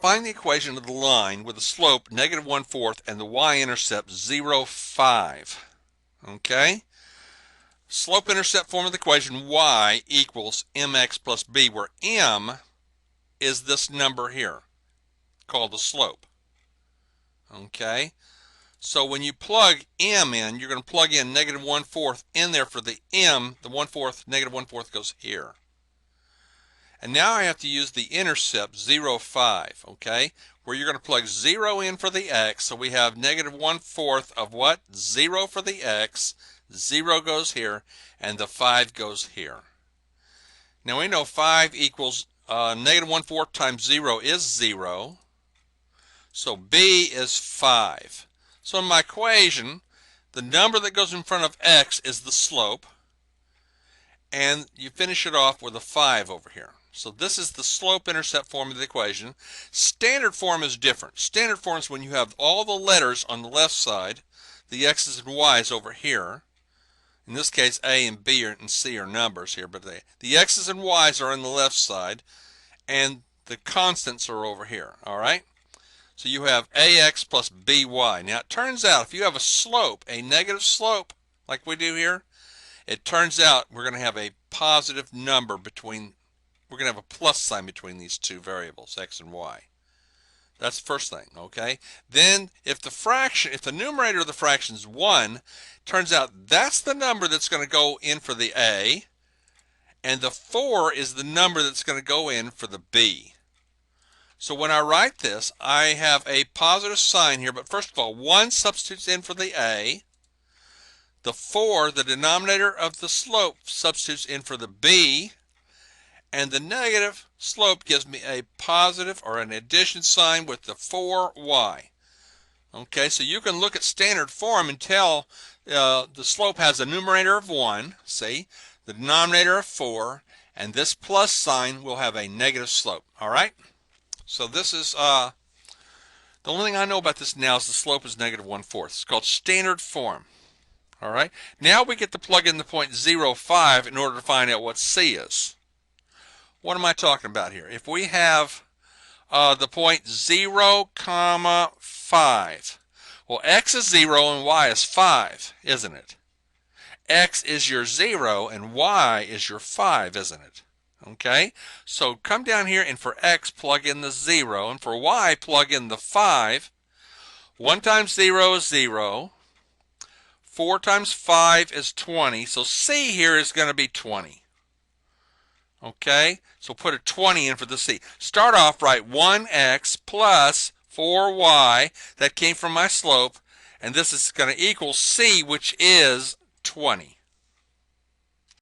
Find the equation of the line with the slope negative 1/4 and the y-intercept 0, 5. Okay? Slope-intercept form of the equation y equals mx plus b, where m is this number here called the slope. Okay? So when you plug m in, you're going to plug in negative 1/4 in there for the m. The 1/4, negative 1/4 goes here. And now I have to use the intercept 0, 5, okay? Where you're going to plug 0 in for the x, so we have negative 1/4 of what? 0 for the x, 0 goes here, and the 5 goes here. Now we know 5 equals negative 1/4 times 0 is 0, so b is 5. So in my equation, the number that goes in front of x is the slope, and you finish it off with a 5 over here. So this is the slope-intercept form of the equation. Standard form is different. Standard form is when you have all the letters on the left side, the x's and y's over here. In this case, a and b and c are numbers here, but the x's and y's are on the left side, and the constants are over here, all right? So you have ax plus by. Now it turns out if you have a slope, a negative slope, like we do here, it turns out we're going to have a positive number between, we're going to have a plus sign between these two variables, x and y. That's the first thing, okay? Then if the numerator of the fraction is 1, turns out that's the number that's going to go in for the a, and the 4 is the number that's going to go in for the b. So when I write this, I have a positive sign here, but first of all, 1 substitutes in for the a. The 4, the denominator of the slope, substitutes in for the b, and the negative slope gives me a positive or an addition sign with the 4y. Okay, so you can look at standard form and tell the slope has a numerator of 1, see, the denominator of 4, and this plus sign will have a negative slope. All right, so this is the only thing I know about this now is the slope is negative 1/4. It's called standard form. All right, now we get to plug in the point 0, 5 in order to find out what c is. What am I talking about here? If we have the point 0, 5, well, x is 0 and y is 5, isn't it? X is your 0 and y is your 5, isn't it? Okay, so come down here and for x plug in the 0, and for y plug in the 5. 1 times 0 is 0. 4 times 5 is 20, so c here is going to be 20. Okay, so put a 20 in for the c. Start off, write 1x plus 4y, that came from my slope, and this is going to equal c, which is 20.